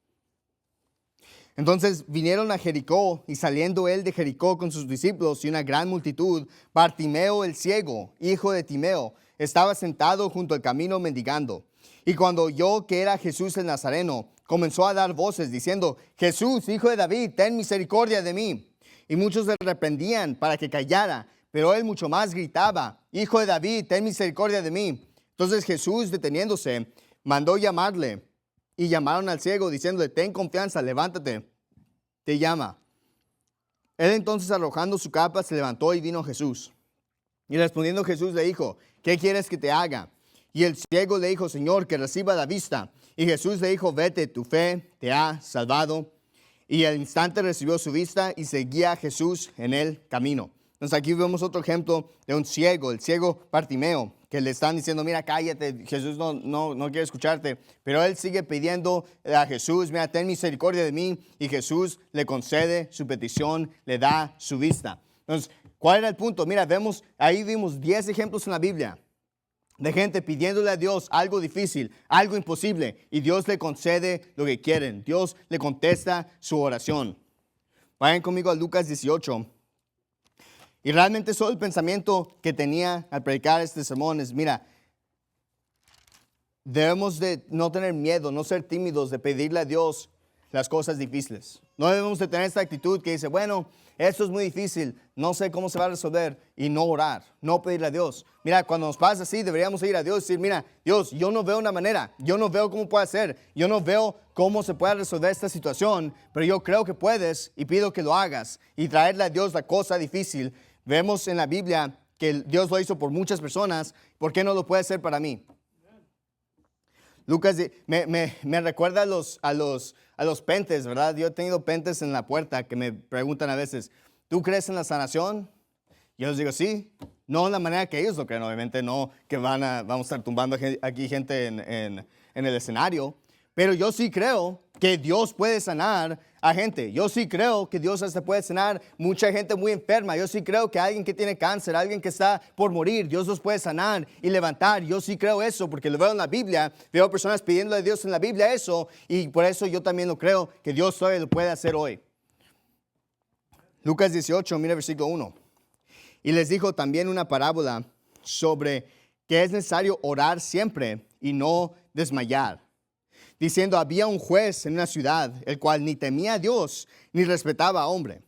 Entonces vinieron a Jericó, y saliendo él de Jericó con sus discípulos y una gran multitud, Bartimeo el ciego, hijo de Timeo, estaba sentado junto al camino mendigando. Y cuando oyó que era Jesús el Nazareno, comenzó a dar voces diciendo, Jesús, hijo de David, ten misericordia de mí. Y muchos le reprendían para que callara, pero él mucho más gritaba, Hijo de David, ten misericordia de mí. Entonces Jesús, deteniéndose, mandó llamarle. Y llamaron al ciego diciéndole, ten confianza, levántate, te llama. Él entonces, arrojando su capa, se levantó y vino a Jesús. Y respondiendo Jesús le dijo, ¿qué quieres que te haga? Y el ciego le dijo, Señor, que reciba la vista. Y Jesús le dijo, vete, tu fe te ha salvado. Y al instante recibió su vista y seguía a Jesús en el camino. Entonces aquí vemos otro ejemplo de un ciego, el ciego Bartimeo, que le están diciendo, mira, cállate, Jesús no quiere escucharte. Pero él sigue pidiendo a Jesús, mira, ten misericordia de mí. Y Jesús le concede su petición, le da su vista. Entonces, ¿cuál era el punto? Mira, ahí vimos 10 ejemplos en la Biblia de gente pidiéndole a Dios algo difícil, algo imposible. Y Dios le concede lo que quieren. Dios le contesta su oración. Vayan conmigo a Lucas 18. Y realmente solo el pensamiento que tenía al predicar este sermón es, mira, debemos de no tener miedo, no ser tímidos de pedirle a Dios las cosas difíciles. No debemos de tener esta actitud que dice, bueno, esto es muy difícil, no sé cómo se va a resolver, y no orar, no pedirle a Dios. Mira, cuando nos pasa así, deberíamos ir a Dios y decir, mira, Dios, yo no veo una manera, yo no veo cómo puede ser, yo no veo cómo se puede resolver esta situación, pero yo creo que puedes y pido que lo hagas y traerle a Dios la cosa difícil. Vemos en la Biblia que Dios lo hizo por muchas personas. ¿Por qué no lo puede hacer para mí? Lucas me recuerda a los pentes, ¿verdad? Yo he tenido pentes en la puerta que me preguntan a veces, ¿tú crees en la sanación? Yo les digo, sí. No de la manera que ellos lo creen, obviamente no que vamos a estar tumbando aquí gente en el escenario. Pero yo sí creo que Dios puede sanar a gente. Yo sí creo que Dios hasta puede sanar mucha gente muy enferma. Yo sí creo que alguien que tiene cáncer, alguien que está por morir, Dios los puede sanar y levantar. Yo sí creo eso porque lo veo en la Biblia. Veo personas pidiéndole a Dios en la Biblia eso. Y por eso yo también lo creo que Dios todavía lo puede hacer hoy. Lucas 18, mira versículo 1. Y les dijo también una parábola sobre que es necesario orar siempre y no desmayar. Diciendo, había un juez en una ciudad, el cual ni temía a Dios, ni respetaba a hombre.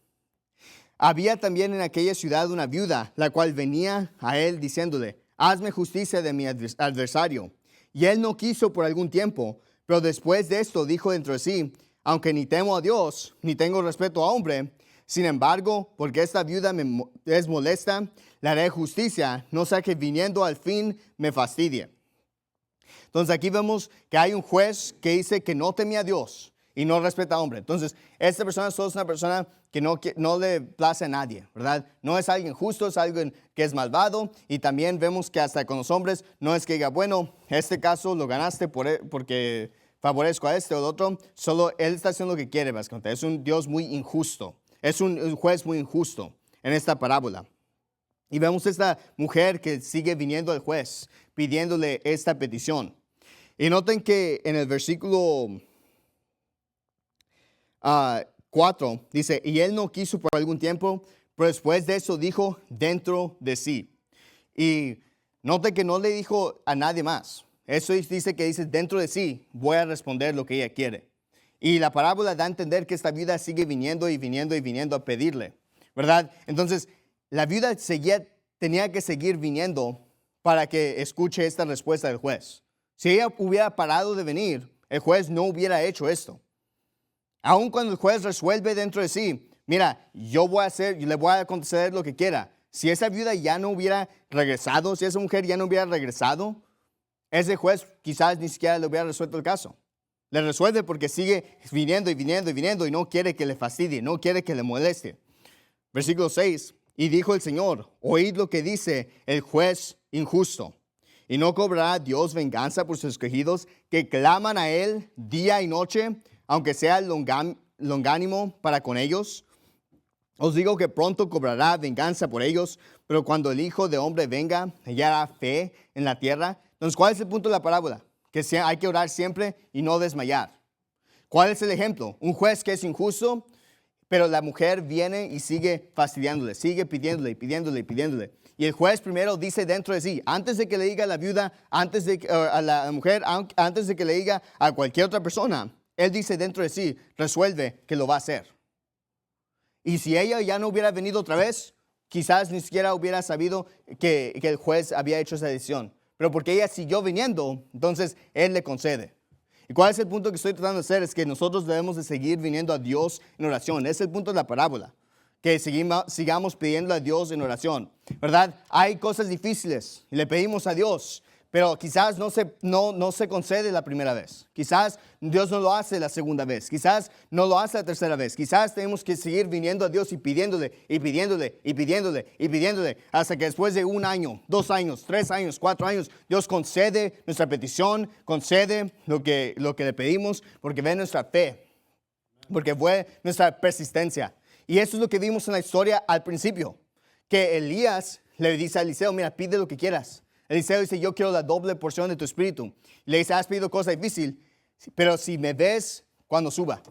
Había también en aquella ciudad una viuda, la cual venía a él diciéndole, hazme justicia de mi adversario. Y él no quiso por algún tiempo, pero después de esto dijo dentro de sí, aunque ni temo a Dios, ni tengo respeto a hombre, sin embargo, porque esta viuda me es molesta, le haré justicia, no sea que viniendo al fin me fastidie. Entonces aquí vemos que hay un juez que dice que no temía a Dios y no respeta a hombre. Entonces, esta persona solo es una persona que no le place a nadie, ¿verdad? No es alguien justo, es alguien que es malvado. Y también vemos que hasta con los hombres no es que diga, bueno, este caso lo ganaste porque favorezco a este o al otro. Solo él está haciendo lo que quiere, básicamente. Es un Dios muy injusto. Es un juez muy injusto en esta parábola. Y vemos esta mujer que sigue viniendo al juez, pidiéndole esta petición. Y noten que en el versículo 4 dice, y él no quiso por algún tiempo, pero después de eso dijo dentro de sí. Y noten que no le dijo a nadie más. Eso dice que dice dentro de sí, voy a responder lo que ella quiere. Y la parábola da a entender que esta viuda sigue viniendo y viniendo y viniendo a pedirle, ¿verdad? Entonces, la viuda tenía que seguir viniendo para que escuche esta respuesta del juez. Si ella hubiera parado de venir, el juez no hubiera hecho esto. Aun cuando el juez resuelve dentro de sí, mira, yo le voy a conceder lo que quiera. Si esa viuda ya no hubiera regresado, si esa mujer ya no hubiera regresado, ese juez quizás ni siquiera le hubiera resuelto el caso. Le resuelve porque sigue viniendo y viniendo y viniendo y no quiere que le fastidie, no quiere que le moleste. Versículo 6, y dijo el Señor, oíd lo que dice el juez injusto. ¿Y no cobrará Dios venganza por sus escogidos que claman a Él día y noche, aunque sea longánimo para con ellos? Os digo que pronto cobrará venganza por ellos, pero cuando el Hijo de Hombre venga, hallará fe en la tierra. Entonces, ¿cuál es el punto de la parábola? Que hay que orar siempre y no desmayar. ¿Cuál es el ejemplo? Un juez que es injusto, pero la mujer viene y sigue fastidiándole, sigue pidiéndole y pidiéndole y pidiéndole. Y el juez primero dice dentro de sí, antes de que le diga a la viuda, a la mujer, antes de que le diga a cualquier otra persona, él dice dentro de sí, resuelve que lo va a hacer. Y si ella ya no hubiera venido otra vez, quizás ni siquiera hubiera sabido que el juez había hecho esa decisión. Pero porque ella siguió viniendo, entonces él le concede. ¿Y cuál es el punto que estoy tratando de hacer? Es que nosotros debemos de seguir viniendo a Dios en oración. Ese es el punto de la parábola. Que sigamos pidiendo a Dios en oración, ¿verdad? Hay cosas difíciles y le pedimos a Dios, pero quizás no se concede la primera vez. Quizás Dios no lo hace la segunda vez. Quizás no lo hace la tercera vez. Quizás tenemos que seguir viniendo a Dios y pidiéndole, y pidiéndole, y pidiéndole, y pidiéndole, hasta que después de 1 año, 2 años, 3 años, 4 años, Dios concede nuestra petición, concede lo que le pedimos, porque ve nuestra fe, porque fue nuestra persistencia. Y eso es lo que vimos en la historia al principio, que Elías le dice a Eliseo, mira, pide lo que quieras. Eliseo dice, yo quiero la doble porción de tu espíritu. Y le dice, has pedido cosa difícil, pero si me ves cuando suba,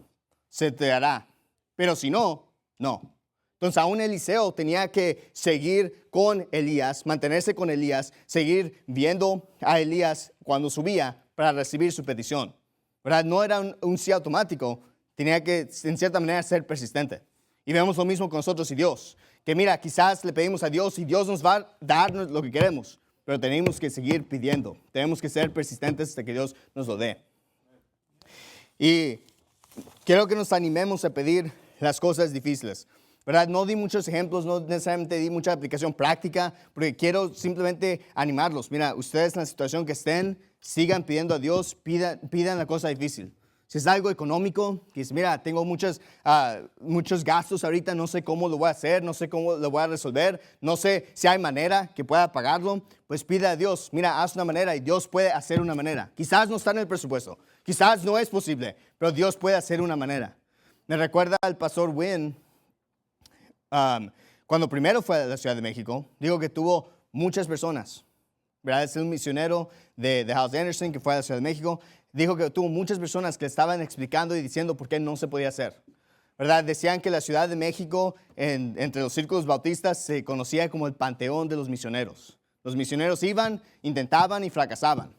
se te hará. Pero si no, no. Entonces aún Eliseo tenía que seguir con Elías, mantenerse con Elías, seguir viendo a Elías cuando subía para recibir su petición, ¿verdad? No era un sí automático, tenía que en cierta manera ser persistente. Y vemos lo mismo con nosotros y Dios. Que mira, quizás le pedimos a Dios y Dios nos va a dar lo que queremos. Pero tenemos que seguir pidiendo. Tenemos que ser persistentes hasta que Dios nos lo dé. Y quiero que nos animemos a pedir las cosas difíciles, ¿verdad? No di muchos ejemplos, no necesariamente di mucha aplicación práctica, porque quiero simplemente animarlos. Mira, ustedes en la situación que estén, sigan pidiendo a Dios, pidan la cosa difícil. Si es algo económico, que es, mira, tengo muchos gastos ahorita, no sé cómo lo voy a hacer, no sé cómo lo voy a resolver, no sé si hay manera que pueda pagarlo, pues pide a Dios, mira, haz una manera y Dios puede hacer una manera. Quizás no está en el presupuesto, quizás no es posible, pero Dios puede hacer una manera. Me recuerda al pastor Wynn, cuando primero fue a la Ciudad de México, digo que tuvo muchas personas, ¿verdad? Es un misionero de House Anderson que fue a la Ciudad de México. Dijo que tuvo muchas personas que estaban explicando y diciendo por qué no se podía hacer, ¿verdad? Decían que la Ciudad de México, entre los círculos bautistas, se conocía como el panteón de los misioneros. Los misioneros iban, intentaban y fracasaban.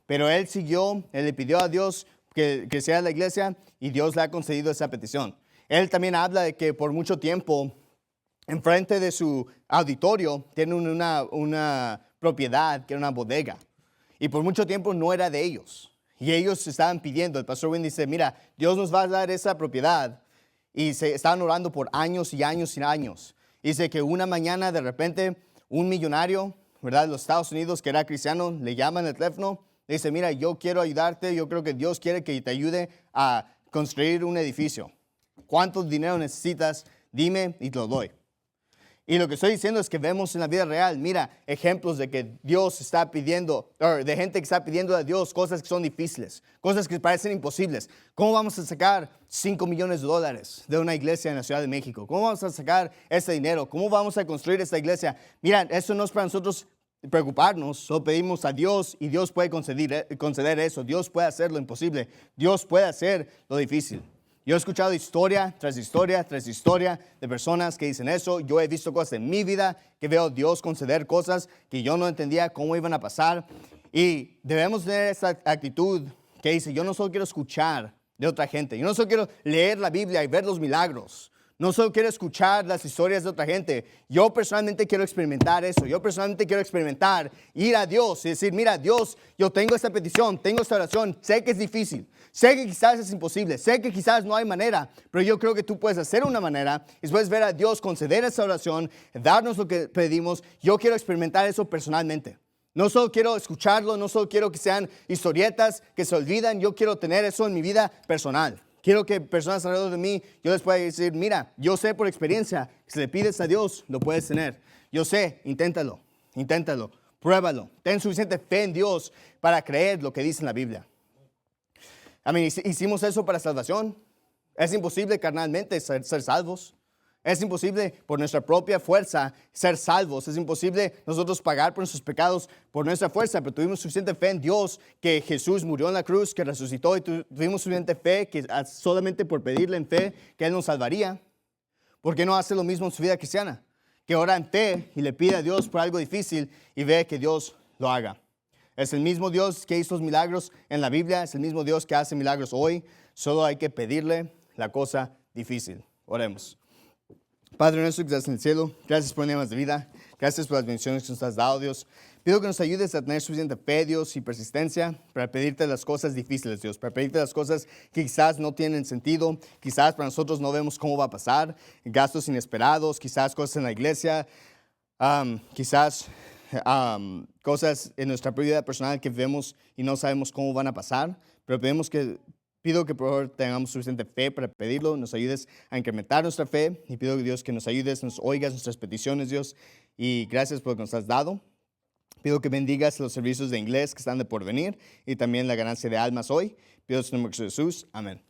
Pero él siguió, él le pidió a Dios que sea la iglesia y Dios le ha concedido esa petición. Él también habla de que por mucho tiempo, enfrente de su auditorio, tiene una propiedad que era una bodega. Y por mucho tiempo no era de ellos. Y ellos estaban pidiendo, el pastor Wynn dice, mira, Dios nos va a dar esa propiedad. Y se estaban orando por años y años y años. Dice que una mañana de repente un millonario, ¿verdad?, de los Estados Unidos que era cristiano, le llama en el teléfono, le dice, mira, yo quiero ayudarte, yo creo que Dios quiere que te ayude a construir un edificio. ¿Cuánto dinero necesitas? Dime y te lo doy. Y lo que estoy diciendo es que vemos en la vida real, mira, ejemplos de que Dios está pidiendo, o de gente que está pidiendo a Dios cosas que son difíciles, cosas que parecen imposibles. ¿Cómo vamos a sacar $5 millones de una iglesia en la Ciudad de México? ¿Cómo vamos a sacar ese dinero? ¿Cómo vamos a construir esta iglesia? Mira, eso no es para nosotros preocuparnos, solo pedimos a Dios y Dios puede conceder eso. Dios puede hacer lo imposible. Dios puede hacer lo difícil. Yo he escuchado historia tras historia tras historia de personas que dicen eso. Yo he visto cosas en mi vida que veo a Dios conceder cosas que yo no entendía cómo iban a pasar. Y debemos tener esa actitud que dice, yo no solo quiero escuchar de otra gente, yo no solo quiero leer la Biblia y ver los milagros. No solo quiero escuchar las historias de otra gente. Yo personalmente quiero experimentar eso. Yo personalmente quiero experimentar ir a Dios y decir, mira, Dios, yo tengo esta petición, tengo esta oración. Sé que es difícil. Sé que quizás es imposible. Sé que quizás no hay manera. Pero yo creo que tú puedes hacer una manera. Y después ver a Dios conceder esa oración, darnos lo que pedimos. Yo quiero experimentar eso personalmente. No solo quiero escucharlo, no solo quiero que sean historietas que se olvidan. Yo quiero tener eso en mi vida personal. Quiero que personas alrededor de mí, yo les pueda decir, mira, yo sé por experiencia que si le pides a Dios, lo puedes tener. Yo sé, inténtalo, pruébalo. Ten suficiente fe en Dios para creer lo que dice en la Biblia. Hicimos eso para salvación. Es imposible carnalmente ser salvos. Es imposible por nuestra propia fuerza ser salvos. Es imposible nosotros pagar por nuestros pecados por nuestra fuerza, pero tuvimos suficiente fe en Dios que Jesús murió en la cruz, que resucitó y tuvimos suficiente fe que solamente por pedirle en fe que Él nos salvaría. ¿Por qué no hace lo mismo en su vida cristiana? Que ora en fe y le pide a Dios por algo difícil y ve que Dios lo haga. Es el mismo Dios que hizo los milagros en la Biblia, es el mismo Dios que hace milagros hoy. Solo hay que pedirle la cosa difícil. Oremos. Padre nuestro que estás en el cielo, gracias por el de vida, gracias por las bendiciones que nos has dado, Dios. Pido que nos ayudes a tener suficiente fe, Dios, y persistencia para pedirte las cosas difíciles, Dios, para pedirte las cosas que quizás no tienen sentido, quizás para nosotros no vemos cómo va a pasar, gastos inesperados, quizás cosas en la iglesia, quizás cosas en nuestra vida personal que vemos y no sabemos cómo van a pasar, pero pido que por favor tengamos suficiente fe para pedirlo, nos ayudes a incrementar nuestra fe y pido, Dios, que nos ayudes, nos oigas nuestras peticiones, Dios, y gracias por lo que nos has dado. Pido que bendigas los servicios de inglés que están de por venir y también la ganancia de almas hoy. Pido en su nombre de Jesús. Amén.